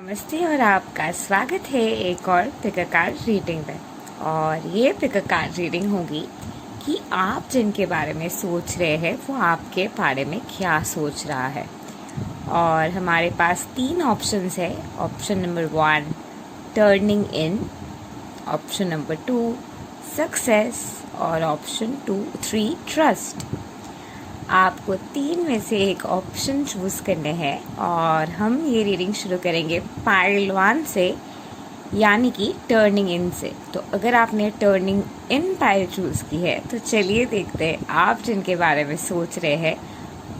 नमस्ते और आपका स्वागत है एक और पिक अ कार्ड रीडिंग में। और ये पिक अ कार्ड रीडिंग होगी कि आप जिनके बारे में सोच रहे हैं वो आपके बारे में क्या सोच रहा है। और हमारे पास 3 ऑप्शंस है। ऑप्शन नंबर 1 टर्निंग इन, ऑप्शन नंबर 2 सक्सेस और ऑप्शन 3 ट्रस्ट। आपको 3 में से एक ऑप्शन चूज़ करने हैं और हम ये रीडिंग शुरू करेंगे पाइल 1 से, यानी कि टर्निंग इन से। तो अगर आपने टर्निंग इन पाइल चूज़ की है तो चलिए देखते हैं आप जिनके बारे में सोच रहे हैं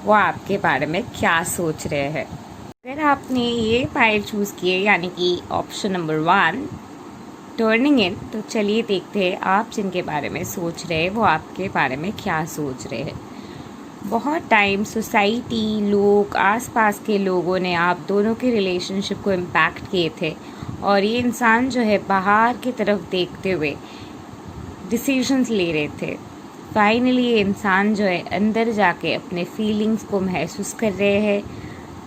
वो आपके बारे में क्या सोच रहे हैं। अगर आपने ये पाइल चूज़ की है यानी कि ऑप्शन नंबर 1 टर्निंग इन, तो चलिए देखते हैं आप जिनके बारे में सोच रहे हैं वो आपके बारे में क्या सोच रहे हैं। बहुत टाइम सोसाइटी, लोग, आसपास के लोगों ने आप दोनों के रिलेशनशिप को इम्पैक्ट किए थे और ये इंसान जो है बाहर की तरफ देखते हुए डिसीजंस ले रहे थे। फाइनली ये इंसान जो है अंदर जाके अपने फीलिंग्स को महसूस कर रहे हैं,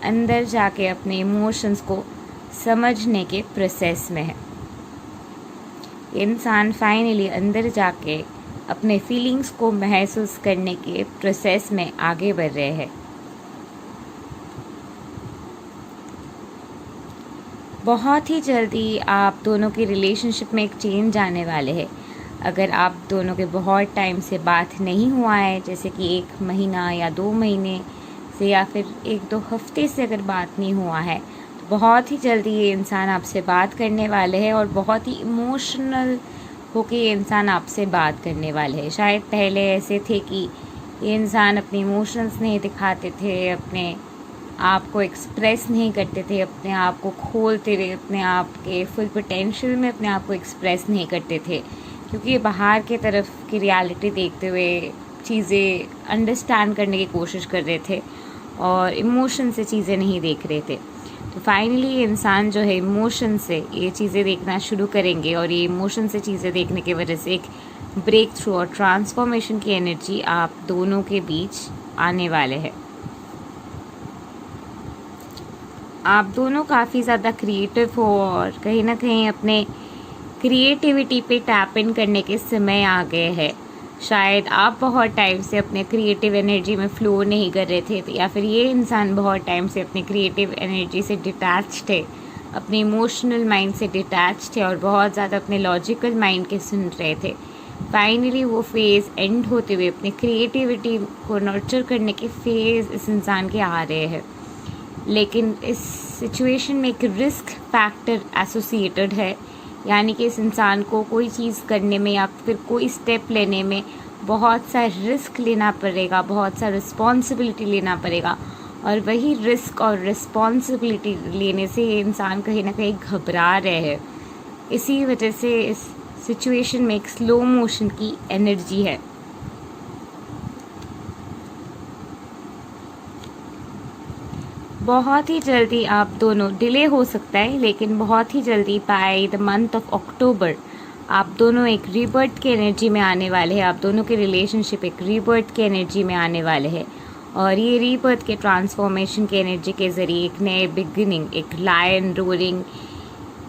अंदर जाके अपने इमोशंस को समझने के प्रोसेस में है। इंसान फाइनली अंदर जाके अपने फीलिंग्स को महसूस करने के प्रोसेस में आगे बढ़ रहे हैं। बहुत ही जल्दी आप दोनों के रिलेशनशिप में एक चेंज आने वाले हैं। अगर आप दोनों के बहुत टाइम से बात नहीं हुआ है, जैसे कि 1 महीना या 2 महीने से या फिर 1-2 हफ्ते से अगर बात नहीं हुआ है, तो बहुत ही जल्दी ये इंसान आपसे बात करने वाले हैं और बहुत ही इमोशनल होके ये इंसान आपसे बात करने वाले हैं। शायद पहले ऐसे थे कि ये इंसान अपने इमोशंस नहीं दिखाते थे, अपने आप को एक्सप्रेस नहीं करते थे, अपने आप को खोलते हुए अपने आप के फुल पोटेंशियल में अपने आप को एक्सप्रेस नहीं करते थे, क्योंकि ये बाहर के तरफ की रियलिटी देखते हुए चीज़ें अंडरस्टैंड करने की कोशिश कर रहे थे और इमोशन से चीज़ें नहीं देख रहे थे। तो फाइनली ये इंसान जो है इमोशन से ये चीज़ें देखना शुरू करेंगे और ये इमोशन से चीज़ें देखने की वजह से एक ब्रेक थ्रू और ट्रांसफॉर्मेशन की एनर्जी आप दोनों के बीच आने वाले हैं। आप दोनों काफ़ी ज़्यादा क्रिएटिव हो और कहीं ना कहीं अपने क्रिएटिविटी पे टैप इन करने के समय आ गए हैं। शायद आप बहुत टाइम से अपने क्रिएटिव एनर्जी में फ्लो नहीं कर रहे थे, या फिर ये इंसान बहुत टाइम से अपने क्रिएटिव एनर्जी से डिटैच थे, अपने इमोशनल माइंड से डिटैच थे और बहुत ज़्यादा अपने लॉजिकल माइंड के सुन रहे थे। फाइनली वो फेज़ एंड होते हुए अपने क्रिएटिविटी को नर्चर करने के फेज़ इस इंसान के आ रहे हैं। लेकिन इस सिचुएशन में एक रिस्क फैक्टर एसोसिएटेड है, यानी कि इस इंसान को कोई चीज़ करने में या फिर कोई स्टेप लेने में बहुत सा रिस्क लेना पड़ेगा, बहुत सा रिस्पॉन्सिबिलिटी लेना पड़ेगा। और वही रिस्क और रिस्पॉन्सिबिलिटी लेने से ये इंसान कहीं ना कहीं घबरा रहे हैं। इसी वजह से इस सिचुएशन में एक स्लो मोशन की एनर्जी है। बहुत ही जल्दी आप दोनों, डिले हो सकता है लेकिन बहुत ही जल्दी by the month of October आप दोनों एक रीबर्थ के एनर्जी में आने वाले हैं। आप दोनों के रिलेशनशिप एक रीबर्थ के एनर्जी में आने वाले हैं और ये रीबर्थ के ट्रांसफॉर्मेशन के एनर्जी के ज़रिए एक नए बिगिनिंग, एक लायन रोरिंग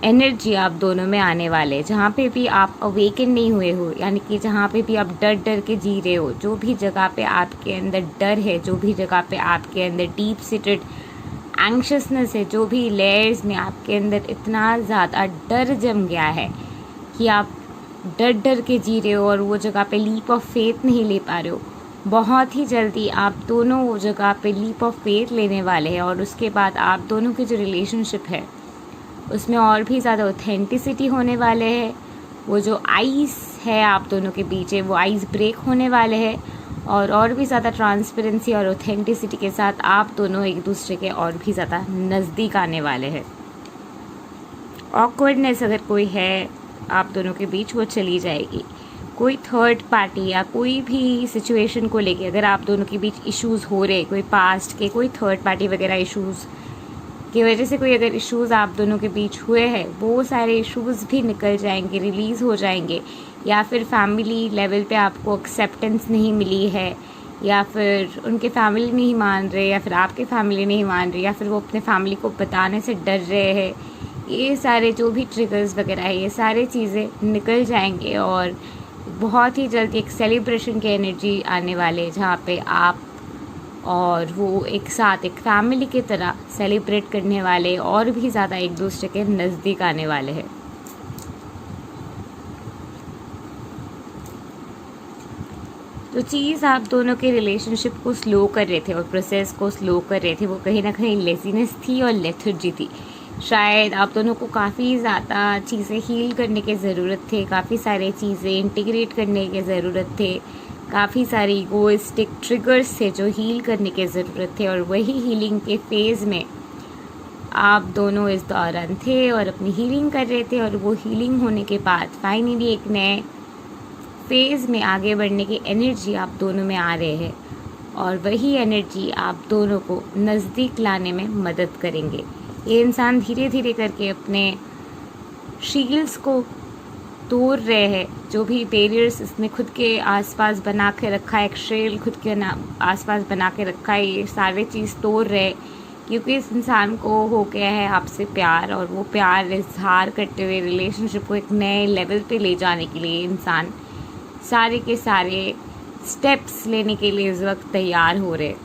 एनर्जी आप दोनों में आने वाले हैं। जहाँ पे भी आप अवेकन नहीं हुए हो, यानी कि जहाँ पे भी आप डर डर के जी रहे हो, जो भी जगह पे आपके अंदर डर है, जो भी जगह पे आपके अंदर डीप सीटेड एंग्शियसनेस है, जो भी लेयर्स में आपके अंदर इतना ज़्यादा डर जम गया है कि आप डर डर के जी रहे हो और वो जगह पे लीप ऑफ फेथ नहीं ले पा रहे हो, बहुत ही जल्दी आप दोनों वो जगह पे लीप ऑफ फेथ लेने वाले हैं। और उसके बाद आप दोनों की जो रिलेशनशिप है उसमें और भी ज़्यादा ऑथेंटिसिटी होने वाले है। वो जो आइस है आप दोनों के बीच है, वो आइस ब्रेक होने वाले हैं और भी ज़्यादा ट्रांसपेरेंसी और ऑथेंटिसिटी के साथ आप दोनों एक दूसरे के और भी ज़्यादा नज़दीक आने वाले हैं। ऑकवर्डनेस अगर कोई है आप दोनों के बीच वो चली जाएगी। कोई थर्ड पार्टी या कोई भी सिचुएशन को लेके अगर आप दोनों के बीच इश्यूज़ हो रहे, कोई पास्ट के कोई थर्ड पार्टी वगैरह इश्यूज़ की वजह से कोई अगर इश्यूज़ आप दोनों के बीच हुए हैं, वो सारे इश्यूज़ भी निकल जाएंगे, रिलीज़ हो जाएंगे। या फिर फैमिली लेवल पे आपको एक्सेप्टेंस नहीं मिली है, या फिर उनके फैमिली नहीं मान रहे, या फिर आपके फैमिली नहीं मान रही, या फिर वो अपने फैमिली को बताने से डर रहे हैं, ये सारे जो भी ट्रिगर्स वगैरह है, ये सारे चीज़ें निकल जाएंगे और बहुत ही जल्द एक सेलिब्रेशन की एनर्जी आने वाले है, जहाँ पे आप और वो एक साथ एक फैमिली की तरह सेलिब्रेट करने वाले और भी ज़्यादा एक दूसरे के नज़दीक आने वाले हैं। जो चीज़ आप दोनों के रिलेशनशिप को स्लो कर रहे थे और प्रोसेस को स्लो कर रहे थे, वो कहीं ना कहीं लेजीनेस थी और लेथर्जी थी। शायद आप दोनों को काफ़ी ज़्यादा चीज़ें हील करने की ज़रूरत थे, काफ़ी सारी चीज़ें इंटीग्रेट करने की ज़रूरत थे, काफ़ी सारी इगोइस्टिक ट्रिगर्स थे जो हील करने की ज़रूरत थे, और वही हीलिंग के फेज़ में आप दोनों इस दौरान थे और अपनी हीलिंग कर रहे थे। और वो हीलिंग होने के बाद फाइनली एक नए फेज़ में आगे बढ़ने की एनर्जी आप दोनों में आ रहे हैं, और वही एनर्जी आप दोनों को नज़दीक लाने में मदद करेंगे। ये इंसान धीरे धीरे करके अपने शील्ड्स को तोड़ रहे हैं, जो भी बैरियर्स इसने खुद के आसपास बना के रखा है, एक शेल खुद के आसपास बना के रखा है, ये सारे चीज़ तोड़ रहे, क्योंकि इस इंसान को हो गया है आपसे प्यार, और वो प्यार इजहार करते हुए रिलेशनशिप को एक नए लेवल पे ले जाने के लिए इंसान सारे के सारे स्टेप्स लेने के लिए इस वक्त तैयार हो रहे।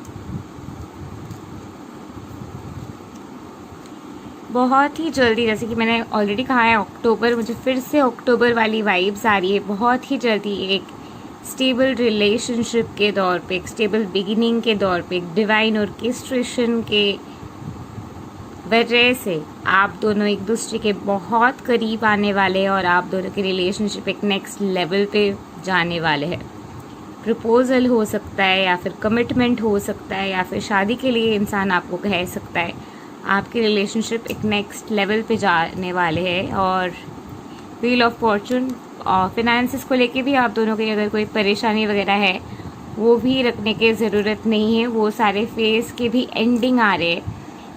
बहुत ही जल्दी, जैसे कि मैंने ऑलरेडी कहा है, अक्टूबर, मुझे फिर से अक्टूबर वाली वाइब्स आ रही है। बहुत ही जल्दी एक स्टेबल रिलेशनशिप के दौर पे, एक स्टेबल बिगिनिंग के दौर पे, एक डिवाइन ऑर्केस्ट्रेशन के वजह से आप दोनों एक दूसरे के बहुत करीब आने वाले हैं, और आप दोनों की रिलेशनशिप एक नेक्स्ट लेवल पे जाने वाले हैं। प्रपोजल हो सकता है, या फिर कमिटमेंट हो सकता है, या फिर शादी के लिए इंसान आपको कह सकता है। आपकी रिलेशनशिप एक नेक्स्ट लेवल पे जाने वाले हैं। और व्हील ऑफ फॉर्चून और फिनेंसेस को लेके भी आप दोनों की अगर कोई परेशानी वगैरह है, वो भी रखने की ज़रूरत नहीं है। वो सारे फेज़ के भी एंडिंग आ रहे हैं।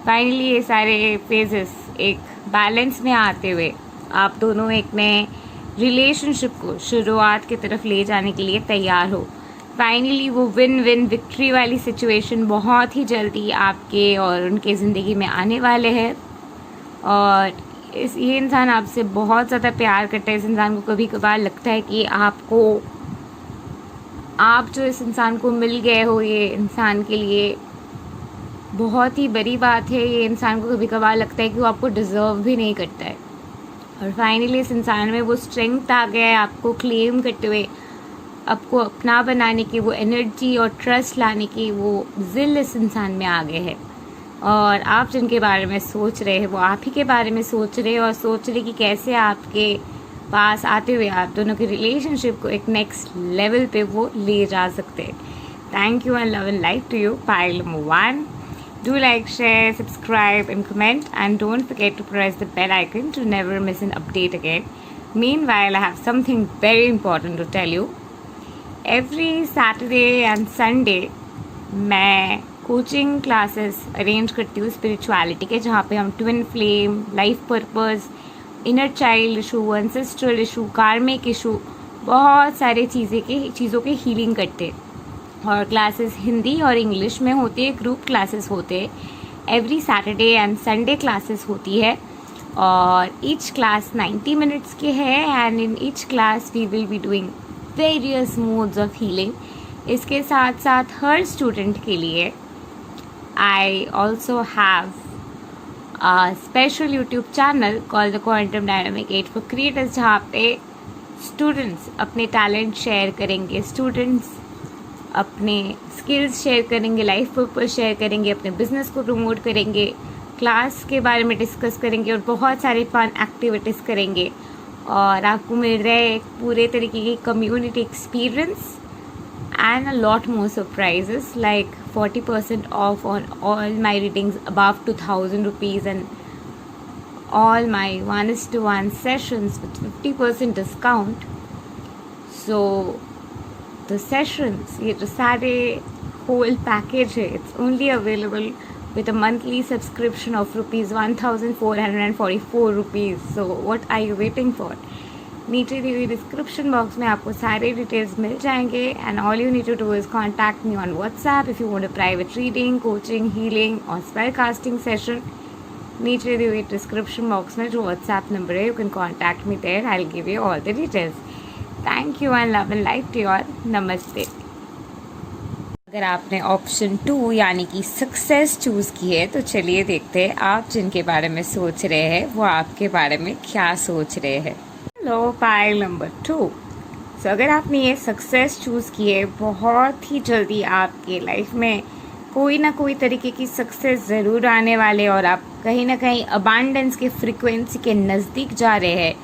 फाइनली ये सारे फेजेस एक बैलेंस में आते हुए आप दोनों एक नए रिलेशनशिप को शुरुआत की तरफ ले जाने के लिए तैयार हो। फाइनली वो विन विन विक्ट्री वाली सिचुएशन बहुत ही जल्दी आपके और उनके ज़िंदगी में आने वाले हैं। और ये इंसान आपसे बहुत ज़्यादा प्यार करता है। इस इंसान को कभी कभार लगता है कि आप जो इस इंसान को मिल गए हो, ये इंसान के लिए बहुत ही बड़ी बात है। ये इंसान को कभी कभार लगता है कि वो आपको डिज़र्व भी नहीं करता है, और फाइनली इस इंसान में वो स्ट्रेंथ आ गया है आपको क्लेम करते हुए, आपको अपना बनाने की वो एनर्जी और ट्रस्ट लाने की वो ज़िल इस इंसान में आ गए है। और आप जिनके बारे में सोच रहे हैं, वो आप ही के बारे में सोच रहे हैं, और सोच रहे कि कैसे आपके पास आते हुए आप दोनों की रिलेशनशिप को एक नेक्स्ट लेवल पे वो ले जा सकते हैं। Thank you and love and life to you. Pile number 1, do like, share, subscribe and comment, and don't forget to press the bell icon to never miss an update again. Meanwhile, I have something very important to tell you. Every Saturday and Sunday मैं coaching classes arrange करती हूँ spirituality के, जहाँ पे हम twin flame, life purpose, inner child issue, ancestral issue, कार्मिक issue, बहुत सारे चीज़ों के हीलिंग करते हैं। और क्लासेस हिंदी और इंग्लिश में होती है, ग्रुप क्लासेस होते हैं। Every Saturday and Sunday classes होती है, और ईच क्लास 90 मिनट्स के है, and in each class we will be doing various modes of healing. इसके साथ साथ हर स्टूडेंट के लिए I also have a special YouTube channel called the Quantum Dynamic 8 for Creators, जहाँ पे स्टूडेंट्स अपने टैलेंट शेयर करेंगे, स्टूडेंट्स अपने स्किल्स शेयर करेंगे, लाइफ पर्पस शेयर करेंगे, अपने बिजनेस को प्रमोट करेंगे, क्लास के बारे में डिस्कस करेंगे, और बहुत सारे फन एक्टिविटीज़ करेंगे। और आपको मिल रहा है एक पूरे तरीके की community experience and a lot more surprises, like 40% off on all my readings above 2,000 rupees, and all my 1:1 sessions with 50% discount. So the sessions, ये जो सारे whole package है, it's only available with a monthly subscription of rupees 1,444 rupees. So what are you waiting for? नीचे दी हुई description box में आपको सारे details मिल जाएंगे, and all you need to do is contact me on WhatsApp if you want a private reading, coaching, healing और spell casting session. नीचे दिए हुए डिस्क्रिप्शन बॉक्स में जो व्हाट्सएप नंबर है, you can contact me there, I will give you all the details. Thank you and love and life to all. नमस्ते। अगर आपने ऑप्शन 2 यानी कि सक्सेस चूज़ की है तो चलिए देखते हैं आप जिनके बारे में सोच रहे हैं वो आपके बारे में क्या सोच रहे हैं। Hello, pile number 2। सो अगर आपने ये सक्सेस चूज़ की है, बहुत ही जल्दी आपके लाइफ में कोई ना कोई तरीके की सक्सेस ज़रूर आने वाले और आप कहीं ना कहीं अबांडेंस के फ्रीक्वेंसी के नज़दीक जा रहे हैं।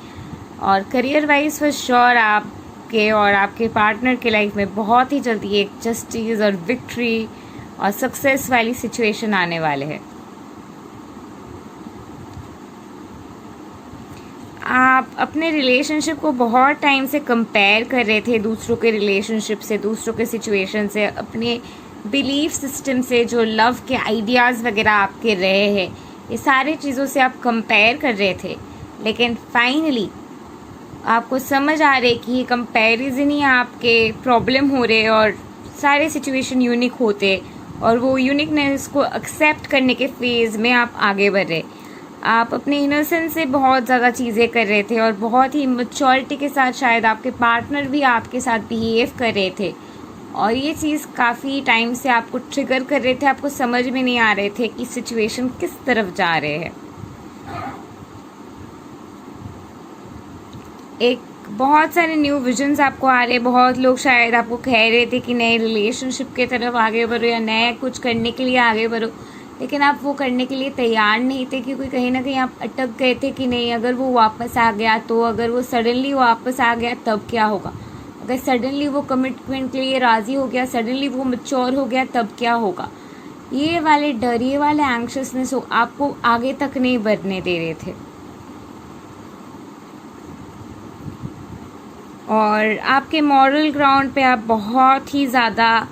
और करियर वाइज फॉर श्योर आपके और आपके पार्टनर के लाइफ में बहुत ही जल्दी एक जस्टिस और विक्ट्री और सक्सेस वाली सिचुएशन आने वाले हैं। आप अपने रिलेशनशिप को बहुत टाइम से कंपेयर कर रहे थे दूसरों के रिलेशनशिप से, दूसरों के सिचुएशन से, अपने बिलीफ सिस्टम से, जो लव के आइडियाज़ वगैरह आपके रहे हैं, ये सारी चीज़ों से आप कंपेयर कर रहे थे। लेकिन फाइनली आपको समझ आ रहे कि ये कंपैरिजन ही आपके प्रॉब्लम हो रहे और सारे सिचुएशन यूनिक होते और वो यूनिकनेस को एक्सेप्ट करने के फेज़ में आप आगे बढ़ रहे। आप अपने इनोसेंस से बहुत ज़्यादा चीज़ें कर रहे थे और बहुत ही मैच्योरिटी के साथ शायद आपके पार्टनर भी आपके साथ बिहेव कर रहे थे और ये चीज़ काफ़ी टाइम से आपको ट्रिगर कर रहे थे। आपको समझ में नहीं आ रहे थे कि सिचुएशन किस तरफ जा रहे हैं। एक बहुत सारे न्यू विजन्स आपको आ रहे। बहुत लोग शायद आपको कह रहे थे कि नए रिलेशनशिप की तरफ आगे बढ़ो या नया कुछ करने के लिए आगे बढ़ो, लेकिन आप वो करने के लिए तैयार नहीं थे क्योंकि कहीं ना कहीं आप अटक गए थे कि नहीं, अगर वो वापस आ गया तो, अगर वो सडनली वापस आ गया तब क्या होगा, अगर सडनली वो कमिटमेंट के लिए राज़ी हो गया, सडनली वो मैच्योर हो गया तब क्या होगा। ये वाले डर, ये वाले एंग्शियसनेस आपको आगे तक नहीं बढ़ने दे रहे थे। और आपके मॉरल ग्राउंड पे आप बहुत ही ज़्यादा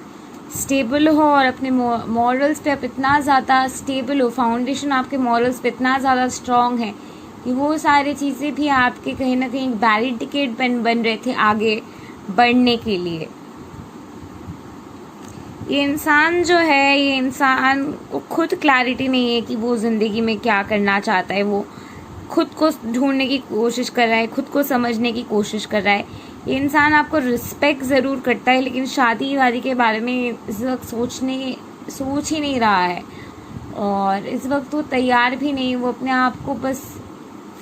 स्टेबल हो और अपने मॉरल्स पे आप इतना ज़्यादा स्टेबल हो, फाउंडेशन आपके मॉरल्स पे इतना ज़्यादा स्ट्रॉन्ग है कि वो सारी चीज़ें भी आपके कहीं ना कहीं बैरिकेड बन रहे थे आगे बढ़ने के लिए। ये इंसान जो है, ये इंसान को खुद क्लैरिटी नहीं है कि वो ज़िंदगी में क्या करना चाहता है। वो खुद को ढूंढने की कोशिश कर रहा है, खुद को समझने की कोशिश कर रहा है। ये इंसान आपको रिस्पेक्ट ज़रूर करता है लेकिन शादी वादी के बारे में इस वक्त सोच ही नहीं रहा है और इस वक्त वो तैयार भी नहीं। वो अपने आप को बस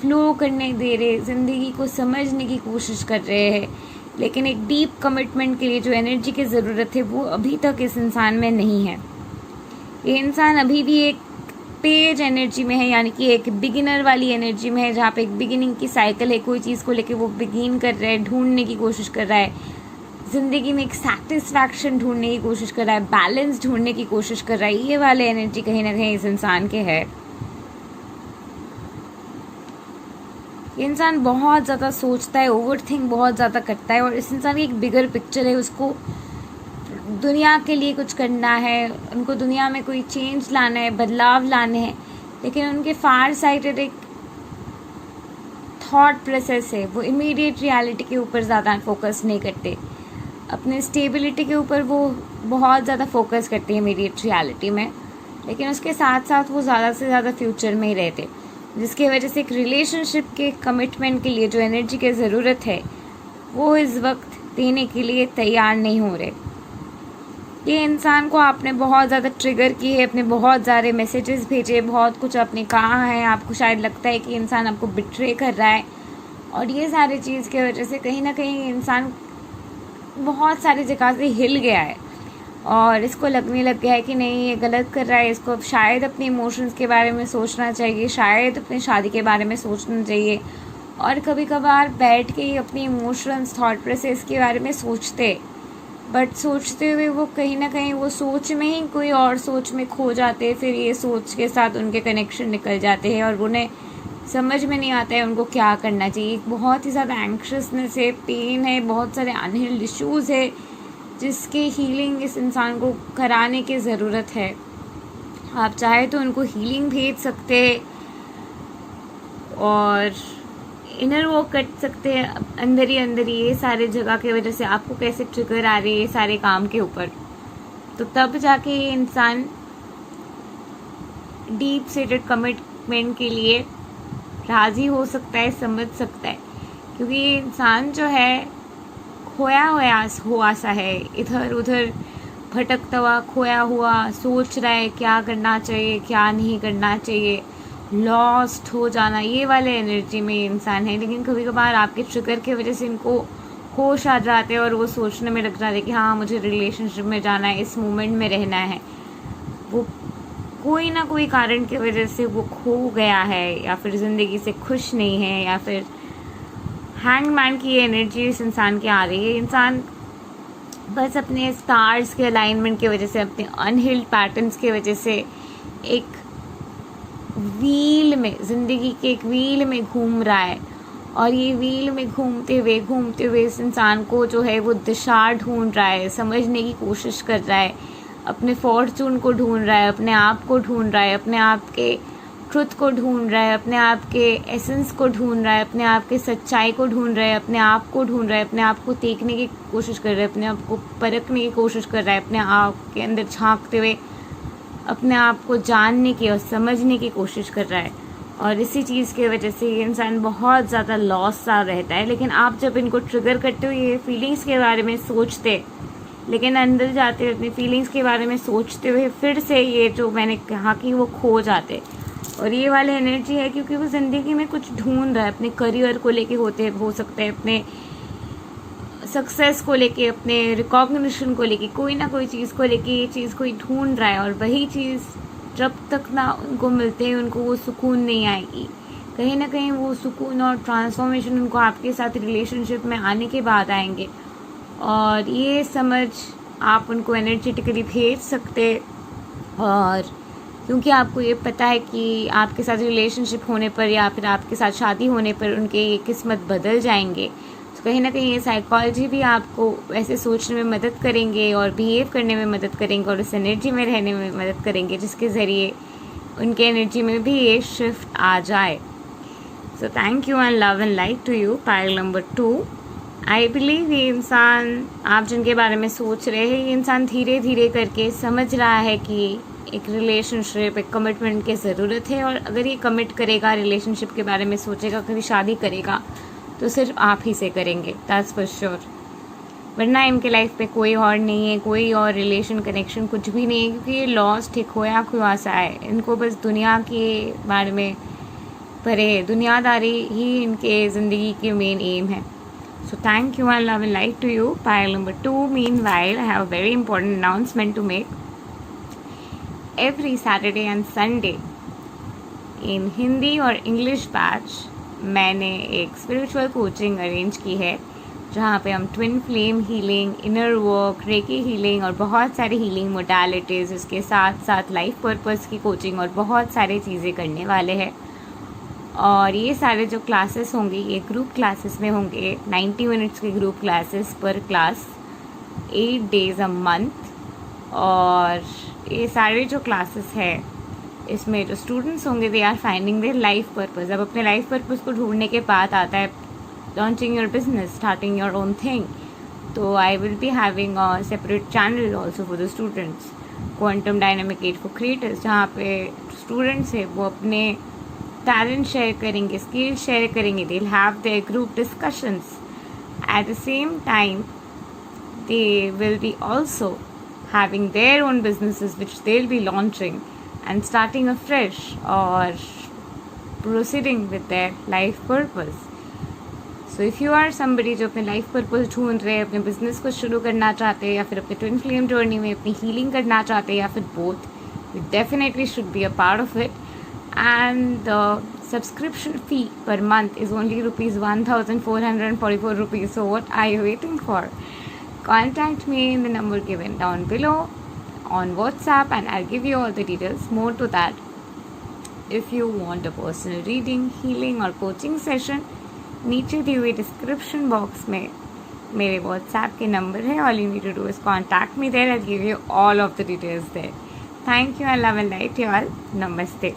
फ्लो करने दे रहे, ज़िंदगी को समझने की कोशिश कर रहे हैं, लेकिन एक डीप कमिटमेंट के लिए जो एनर्जी की ज़रूरत है वो अभी तक इस इंसान में नहीं है। ये इंसान अभी भी एक पेज एनर्जी में है, यानी कि एक बिगिनर वाली एनर्जी में है, जहाँ पे एक बिगिनिंग की साइकिल है। कोई चीज़ को लेके वो बिगिन कर रहा है, ढूंढने की कोशिश कर रहा है, ज़िंदगी में एक सेटिस्फैक्शन ढूंढने की कोशिश कर रहा है, बैलेंस ढूंढने की कोशिश कर रहा है। ये वाले एनर्जी कहीं ना कहीं इस इंसान के है। ये इंसान बहुत ज़्यादा सोचता है, ओवरथिंक बहुत ज़्यादा करता है और इस इंसान की एक बिगर पिक्चर है। उसको दुनिया के लिए कुछ करना है, उनको दुनिया में कोई चेंज लाना है, बदलाव लाने हैं, लेकिन उनके फार साइटेड एक थॉट प्रोसेस है। वो इमीडिएट रियलिटी के ऊपर ज़्यादा फोकस नहीं करते, अपने स्टेबिलिटी के ऊपर वो बहुत ज़्यादा फोकस करते हैं इमीडिएट रियलिटी में, लेकिन उसके साथ साथ वो ज़्यादा से ज़्यादा फ्यूचर में ही रहते, जिसकी वजह से एक रिलेशनशिप के कमिटमेंट के लिए जो एनर्जी की ज़रूरत है वो इस वक्त देने के लिए तैयार नहीं हो रहे। ये इंसान को आपने बहुत ज़्यादा ट्रिगर की है, अपने बहुत सारे मैसेजेस भेजे, बहुत कुछ आपने कहा है, आपको शायद लगता है कि इंसान आपको बिट्रे कर रहा है और ये सारी चीज़ की वजह से कहीं ना कहीं इंसान बहुत सारी जगह से हिल गया है और इसको लगने लग गया है कि नहीं, ये गलत कर रहा है, इसको शायद अपने इमोशंस के बारे में सोचना चाहिए, शायद अपनी शादी के बारे में सोचना चाहिए। और कभी कभार बैठ के ही अपनी इमोशंस, थॉट प्रोसेस के बारे में सोचते, बट सोचते हुए वो कहीं ना कहीं वो सोच में ही कोई और सोच में खो जाते, फिर ये सोच के साथ उनके कनेक्शन निकल जाते हैं और उन्हें समझ में नहीं आता है उनको क्या करना चाहिए। बहुत ही ज़्यादा एंक्शसनेस है, पेन है, बहुत सारे अनहील्ड इश्यूज़ है जिसके हीलिंग इस इंसान को कराने की ज़रूरत है। आप चाहे तो उनको हीलिंग भेज सकते हैं और इनर वर्क कर सकते हैं अंदर ही अंदर। ये सारे जगह की वजह से आपको कैसे ट्रिगर आ रही है सारे काम के ऊपर, तो तब जाके ये इंसान डीप सेटेड कमिटमेंट के लिए राज़ी हो सकता है, समझ सकता है, क्योंकि ये इंसान जो है खोया हुआ सा है, इधर उधर भटकता हुआ, खोया हुआ, सोच रहा है क्या करना चाहिए क्या नहीं करना चाहिए, लॉस्ट हो जाना, ये वाले एनर्जी में ये इंसान है। लेकिन कभी कभार आपके ट्रिगर की वजह से इनको होश आ जाते हैं और वो सोचने में लग जाते हैं कि हाँ मुझे रिलेशनशिप में जाना है, इस मोमेंट में रहना है। वो कोई ना कोई कारण की वजह से वो खो गया है, या फिर ज़िंदगी से खुश नहीं है, या फिर हैंगमैन की एनर्जी इस इंसान की आ रही है। इंसान बस अपने स्टार्स के अलाइनमेंट की वजह से, अपने अनहिल्ड पैटर्न्स की वजह से एक व्हील में, ज़िंदगी के एक व्हील में घूम रहा है। और ये व्हील में घूमते हुए इस इंसान को जो है वो दिशा ढूंढ रहा है, समझने की कोशिश कर रहा है, अपने फॉर्चून को ढूंढ रहा है, अपने आप को ढूंढ रहा है, अपने आप के ट्रुथ को ढूंढ रहा है, अपने आप के एसेंस को ढूंढ रहा है, अपने आप के सच्चाई को ढूंढ रहा है, अपने आप को ढूंढ रहा है, अपने आप को देखने की कोशिश कर रहा है, अपने आप को परखने की कोशिश कर रहा है, अपने आप के अंदर झांकते हुए अपने आप को जानने की और समझने की कोशिश कर रहा है। और इसी चीज़ की वजह से ये इंसान बहुत ज़्यादा लॉस सा रहता है। लेकिन आप जब इनको ट्रिगर करते हो, ये फीलिंग्स के बारे में सोचते, लेकिन अंदर जाते हुए अपनी फीलिंग्स के बारे में सोचते हुए फिर से ये जो मैंने कहा कि वो खो जाते। और ये वाली एनर्जी है क्योंकि वो ज़िंदगी में कुछ ढूंढ रहा है, अपने करियर को लेके हो सकता है, अपने सक्सेस को लेके, अपने रिकॉग्निशन को लेके, कोई ना कोई चीज़ को लेके ये चीज़ कोई ढूंढ रहा है। और वही चीज़ जब तक ना उनको मिलते हैं उनको वो सुकून नहीं आएगी। कहीं ना कहीं वो सुकून और ट्रांसफॉर्मेशन उनको आपके साथ रिलेशनशिप में आने के बाद आएंगे। और ये समझ आप उनको एनर्जेटिकली भेज सकते, और क्योंकि आपको ये पता है कि आपके साथ रिलेशनशिप होने पर या फिर आपके साथ शादी होने पर उनके ये किस्मत बदल जाएंगे, तो कहीं ना कहीं ये साइकोलॉजी भी आपको ऐसे सोचने में मदद करेंगे और बिहेव करने में मदद करेंगे और उस एनर्जी में रहने में मदद करेंगे, जिसके ज़रिए उनके एनर्जी में भी ये शिफ्ट आ जाए। So thank you and love and light to you. Pile number 2, I believe ये इंसान, आप जिनके बारे में सोच रहे हैं, ये इंसान धीरे धीरे करके समझ रहा है कि एक रिलेशनशिप, एक कमिटमेंट की ज़रूरत है। और अगर ये कमिट करेगा, रिलेशनशिप के बारे में सोचेगा, कभी शादी करेगा, तो सिर्फ आप ही से करेंगे, दैट्स फॉर श्योर। वरना इनके लाइफ पे कोई और नहीं है, कोई और रिलेशन कनेक्शन कुछ भी नहीं है, क्योंकि ये लॉस्ट है, खोया सा है। इनको बस दुनिया के बारे में भरे, दुनियादारी ही इनके ज़िंदगी की मेन एम है। So thank you and love and light to you. Pile number 2. Meanwhile, I have a very important announcement to make. Every Saturday and Sunday in Hindi और इंग्लिश बैच मैंने एक स्पिरिचुअल कोचिंग अरेंज की है, जहाँ पे हम twin flame healing, inner work, recce healing और बहुत सारी हीलिंग मोडालिटीज़, उसके साथ साथ लाइफ पर्पस की कोचिंग और बहुत सारी चीज़ें करने वाले हैं। और ये सारे जो क्लासेस होंगे ये ग्रुप क्लासेस में होंगे, 90 मिनट्स के ग्रुप क्लासेस पर क्लास, 8 डेज़ अ मंथ। और ये सारे जो क्लासेस हैं इसमें जो स्टूडेंट्स होंगे they are finding their life purpose. अब अपने लाइफ पर्पस को ढूंढने के बाद आता है launching your business, starting your own thing. तो I will be having a separate channel also for the students, quantum dynamic ed for creators, जहाँ पे स्टूडेंट्स है वो अपने टैलेंट शेयर करेंगे, स्किल शेयर करेंगे, they will have their group discussions. At the same time they will be also having their own businesses which they'll be launching and starting afresh or proceeding with their life purpose. So if you are somebody जो अपने life purpose ढूंढ रहे हैं, अपने business को शुरू करना चाहते हैं, या फिर अपने ट्विन फ्लेम जर्नी में अपनी हीलिंग करना चाहते हैं, या फिर both, you definitely should be a part of it. And the subscription fee per month is only rupees 1,444 rupees. So what are you waiting for? Contact me in the number given down below on WhatsApp and I'll give you all the details. More to that, if you want a personal reading, healing or coaching session, नीचे दी हुई description box में मेरे WhatsApp के number है. All you need to do is contact me there. I'll give you all of the details there. Thank you and love and light you all. Namaste.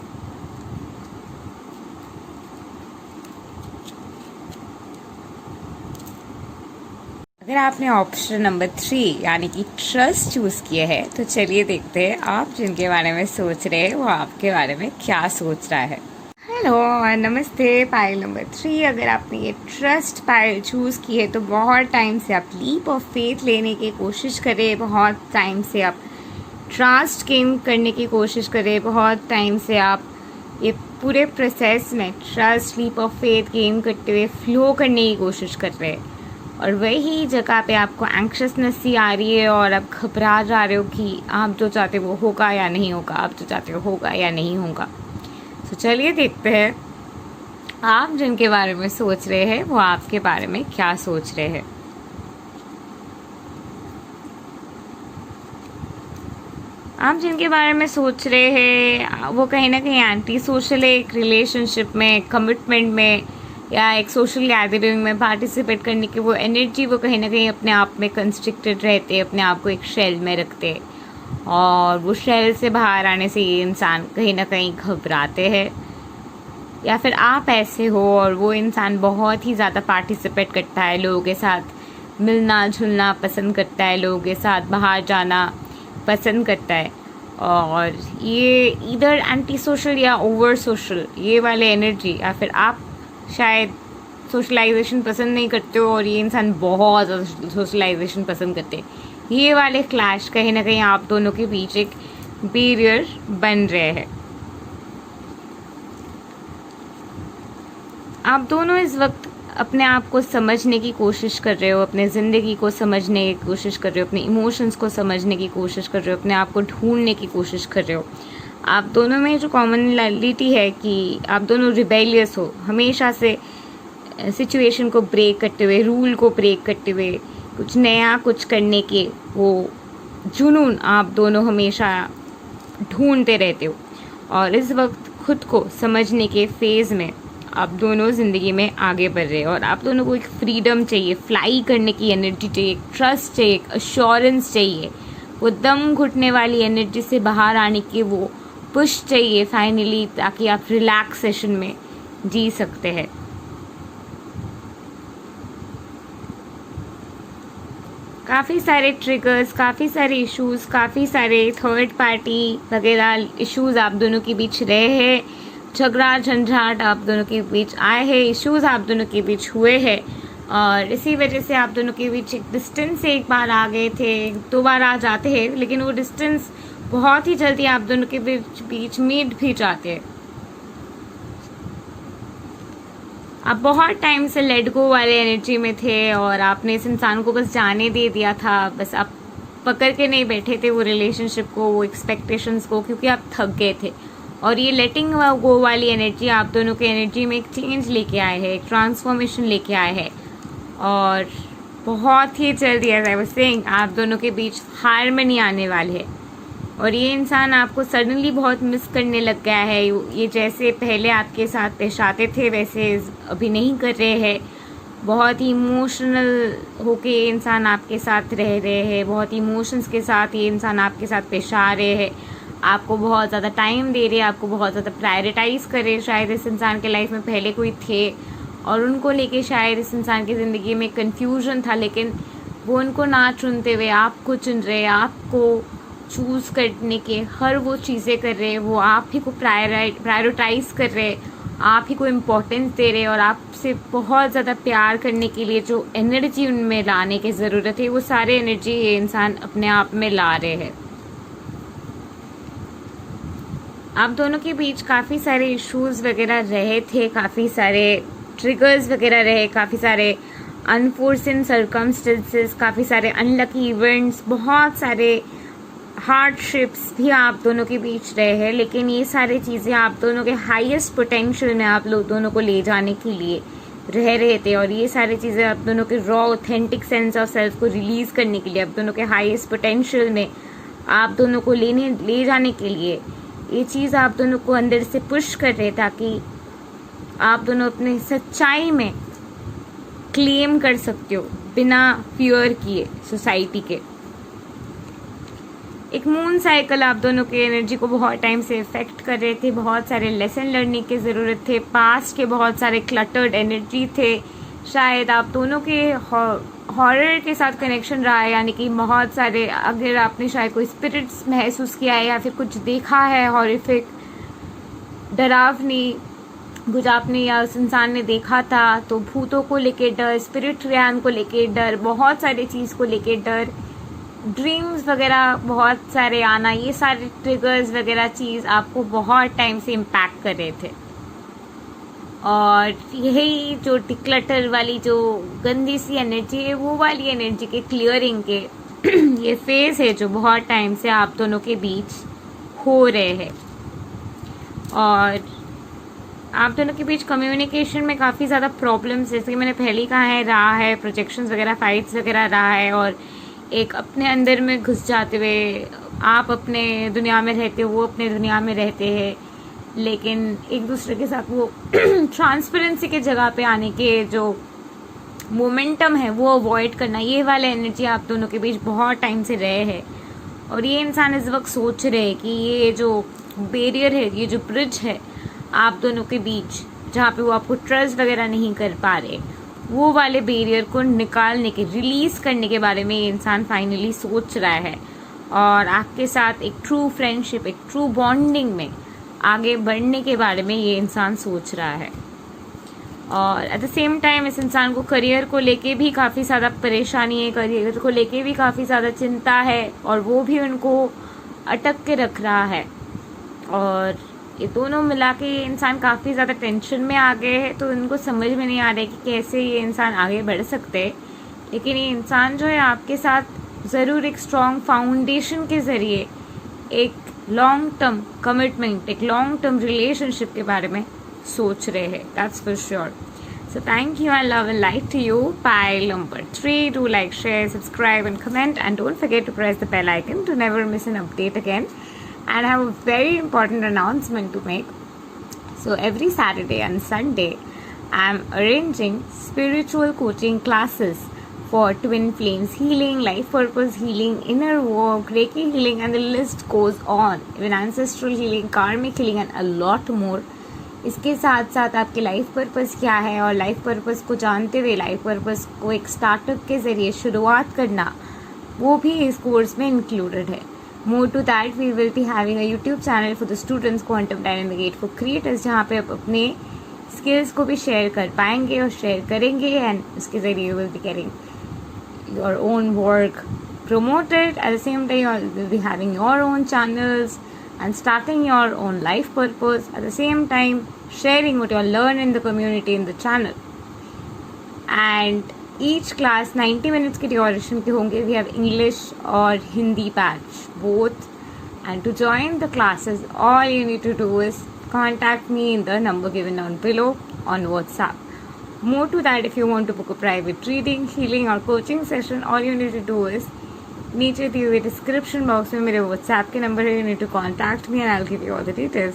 अगर आपने option number 3 यानी कि trust choose किया है, तो चलिए देखते हैं आप जिनके बारे में सोच रहे हैं वो आपके बारे में क्या सोच रहा है. हेलो और नमस्ते। पायल नंबर 3, अगर आपने ये ट्रस्ट पायल चूज़ की है तो बहुत टाइम से आप लीप ऑफ फेथ लेने की कोशिश करें, बहुत टाइम से आप ट्रस्ट गेन करने की कोशिश करें, बहुत टाइम से आप ये पूरे प्रोसेस में trust leap of faith gain करते हुए फ्लो करने की कोशिश कर रहे हैं और वही जगह पे आपको एंक्शसनेस सी आ रही है और आप घबरा जा रहे हो कि आप जो चाहते हो वो होगा या नहीं होगा, आप जो चाहते हो होगा या नहीं होगा। तो चलिए देखते हैं आप जिनके बारे में सोच रहे हैं वो आपके बारे में क्या सोच रहे हैं। आप जिनके बारे में सोच रहे हैं वो कहीं ना कहीं एंटी सोशल है, एक रिलेशनशिप में, कमिटमेंट में या एक सोशल गैदरिंग में पार्टिसिपेट करने की वो एनर्जी, वो कहीं ना कहीं अपने आप में कंस्ट्रिक्टेड रहते, अपने आप को एक शेल में रखते और वो शेल से बाहर आने से ये इंसान कहीं ना कहीं घबराते हैं। या फिर आप ऐसे हो और वो इंसान बहुत ही ज़्यादा पार्टिसिपेट करता है, लोगों के साथ मिलना जुलना पसंद करता है, लोगों के साथ बाहर जाना पसंद करता है और ये इधर एंटी सोशल या ओवर सोशल ये वाले एनर्जी, या फिर आप शायद सोशलाइजेशन पसंद नहीं करते हो और ये इंसान बहुत ज़्यादा सोशलाइजेशन पसंद करते हैं। ये वाले क्लैश कहीं ना कहीं आप दोनों के बीच एक बैरियर बन रहे हैं। आप दोनों इस वक्त अपने आप को समझने की कोशिश कर रहे हो, अपने ज़िंदगी को समझने की कोशिश कर रहे हो, अपने इमोशंस को समझने की कोशिश कर रहे हो, अपने आप को ढूंढने की कोशिश कर रहे हो। आप दोनों में जो कॉमनलिटी है कि आप दोनों रिबेलियस हो, हमेशा से सिचुएशन को ब्रेक करते हुए, रूल को ब्रेक करते हुए कुछ नया कुछ करने के वो जुनून आप दोनों हमेशा ढूंढते रहते हो और इस वक्त खुद को समझने के फेज़ में आप दोनों ज़िंदगी में आगे बढ़ रहे हैं और आप दोनों को एक फ्रीडम चाहिए, फ्लाई करने की एनर्जी चाहिए, एक ट्रस्ट चाहिए, एक अश्योरेंस चाहिए, वो दम घुटने वाली एनर्जी से बाहर आने की वो पुश चाहिए फाइनली, ताकि आप रिलैक्सेशन में जी सकते हैं। काफ़ी सारे ट्रिगर्स, काफ़ी सारे इश्यूज़, काफ़ी सारे थर्ड पार्टी वगैरह इश्यूज़ आप दोनों के बीच रहे हैं, झगड़ा झंझाट आप दोनों के बीच आए हैं, इश्यूज़ आप दोनों के बीच हुए हैं और इसी वजह से आप दोनों के बीच एक डिस्टेंस से एक बार आ गए थे, 2 बार आ जाते हैं, लेकिन वो डिस्टेंस बहुत ही जल्दी आप दोनों के बीच मीट भी जाते हैं। आप बहुत टाइम से लेट गो वाले एनर्जी में थे और आपने इस इंसान को बस जाने दे दिया था, बस आप पकड़ के नहीं बैठे थे वो रिलेशनशिप को, वो एक्सपेक्टेशंस को, क्योंकि आप थक गए थे। और ये लेटिंग गो वाली एनर्जी आप दोनों के एनर्जी में एक चेंज लेके आए हैं, एक ट्रांसफॉर्मेशन लेके आए हैं और बहुत ही जल्दी, एज आई वाज सेइंग, आप दोनों के बीच हार्मनी आने वाले है और ये इंसान आपको सडनली बहुत मिस करने लग गया है। ये जैसे पहले आपके साथ पेश आते थे वैसे अभी नहीं कर रहे हैं, बहुत ही इमोशनल होके ये इंसान आपके साथ रह रहे हैं, बहुत इमोशंस के साथ ये इंसान आपके साथ पेश आ रहे हैं, आपको बहुत ज़्यादा टाइम दे रहे हैं, आपको बहुत ज़्यादा प्रायोरिटाइज़ कर रहे हैं। शायद इस इंसान के लाइफ में पहले कोई थे और उनको लेके शायद इस इंसान की ज़िंदगी में कन्फ्यूजन था, लेकिन वो उनको ना चुनते हुए आपको चुन रहे, आपको चूज़ करने के हर वो चीज़ें कर रहे हैं, वो आप ही को प्रायोरिटाइज कर रहे, आप ही को इम्पोर्टेंस दे रहे और आपसे बहुत ज़्यादा प्यार करने के लिए जो एनर्जी उनमें लाने की ज़रूरत है वो सारे एनर्जी ये इंसान अपने आप में ला रहे हैं। आप दोनों के बीच काफ़ी सारे इश्यूज़ वगैरह रहे थे, काफ़ी सारे ट्रिगर्स वगैरह रहे, काफ़ी सारे अनफोर्सिन सर्कमस्टेंसेस, काफ़ी सारे अनलकी इवेंट्स, बहुत सारे हार्डशिप्स भी आप दोनों के बीच रहे हैं, लेकिन ये सारी चीज़ें आप दोनों के हाईएस्ट पोटेंशियल में आप लोग दोनों को ले जाने के लिए रह रहे थे और ये सारी चीज़ें आप दोनों के raw authentic sense of self को रिलीज़ करने के लिए, आप दोनों के हाईएस्ट पोटेंशियल में आप दोनों को ले जाने के लिए ये चीज़ आप दोनों को अंदर से पुश कर रहे, ताकि आप दोनों अपने सच्चाई में क्लेम कर सकते हो बिना फियर किए सोसाइटी के। एक मून साइकिल आप दोनों के एनर्जी को बहुत टाइम से इफेक्ट कर रहे थे, बहुत सारे लेसन लर्निंग की ज़रूरत थे, पास्ट के बहुत सारे क्लटर्ड एनर्जी थे, शायद आप दोनों के हॉरर के साथ कनेक्शन रहा है, यानी कि बहुत सारे, अगर आपने शायद कोई स्पिरिट्स महसूस किया है या फिर कुछ देखा है हॉरिफिक, डरावनी, कुछ आपने या उस इंसान ने देखा था, तो भूतों को लेके डर, स्पिरिट ज्ञान को लेके डर, बहुत सारी चीज़ को लेके डर, ड्रीम्स वगैरह बहुत सारे आना, ये सारे ट्रिगर्स वगैरह चीज़ आपको बहुत टाइम से इम्पैक्ट कर रहे थे। और यही जो डिक्लटर वाली जो गंदी सी एनर्जी है, वो वाली एनर्जी के क्लियरिंग के ये फेज है जो बहुत टाइम से आप दोनों के बीच हो रहे हैं। और आप दोनों के बीच कम्युनिकेशन में काफ़ी ज़्यादा प्रॉब्लम्स, जैसे कि मैंने पहले ही कहा है, रहा है, प्रोजेक्शंस वगैरह, फाइट्स वगैरह रहा है। और एक अपने अंदर में घुस जाते हुए, आप अपने दुनिया में रहते हो, वो अपने दुनिया में रहते हैं, लेकिन एक दूसरे के साथ वो ट्रांसपेरेंसी के जगह पे आने के जो मोमेंटम है वो अवॉइड करना, ये वाला एनर्जी आप दोनों के बीच बहुत टाइम से रहे हैं। और ये इंसान इस वक्त सोच रहे हैं कि ये जो बैरियर है, ये जो ब्रिज है आप दोनों के बीच, जहाँ पे वो आपको ट्रस्ट वगैरह नहीं कर पा रहे, वो वाले बैरियर को निकालने के, रिलीज करने के बारे में ये इंसान फाइनली सोच रहा है। और आपके साथ एक ट्रू फ्रेंडशिप, एक ट्रू बॉन्डिंग में आगे बढ़ने के बारे में ये इंसान सोच रहा है। और एट द सेम टाइम इस इंसान को करियर को लेके भी काफ़ी ज़्यादा परेशानी है, करियर को लेके भी काफ़ी ज़्यादा चिंता है, और वो भी उनको अटक के रख रहा है। और ये दोनों मिला के ये इंसान काफ़ी ज़्यादा टेंशन में आ गए हैं, तो इनको समझ में नहीं आ रहा है कि कैसे ये इंसान आगे बढ़ सकते हैं। लेकिन ये इंसान जो है आपके साथ ज़रूर एक स्ट्रॉन्ग फाउंडेशन के ज़रिए एक लॉन्ग टर्म कमिटमेंट, एक लॉन्ग टर्म रिलेशनशिप के बारे में सोच रहे हैं, that's for sure. So thank you and love and light to you. Pile number 3. Do like, share, subscribe and comment, and don't forget to press the bell icon to never miss an update again. And I have a very important announcement to make. So every Saturday and Sunday I am arranging spiritual coaching classes for twin flames healing, life purpose healing, inner work, Reiki healing, and the list goes on. Even ancestral healing, karmic healing and a lot more. इसके साथ साथ आपके life purpose क्या है, और life purpose को जानते हुए लाइफ पर्पस को एक स्टार्टअप के ज़रिए शुरुआत करना, वो भी इस कोर्स में इंक्लूडेड है। More to that, we will be having a YouTube channel for the students, quantum time the gate for creators, जहाँ पे आप अपने स्किल्स को भी शेयर कर पाएंगे और शेयर करेंगे, एंड उसके ज़रिए you will be getting your own work promoted. At the same time, you will be having your own channels and starting your own life purpose. At the same time, sharing what you learn in the community in the channel. And each class 90 minutes की duration के होंगे. We have English और Hindi batch both. And to join the classes, all you need to do is contact me in the number given down below on WhatsApp. More to that, if you want to book a private reading, healing or coaching session, all you need to do is नीचे दी हुई description box में मेरे WhatsApp के number है, you need to contact me and I will give you all the details.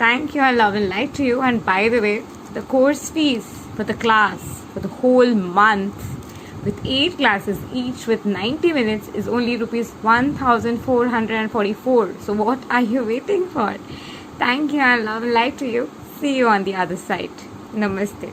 Thank you, I love and like to you. And by the way, the course fees for the class for the whole month with 8 classes each with 90 minutes is only rupees 1,444. So what are you waiting for? Thank you and love and light to you. See you on the other side. Namaste.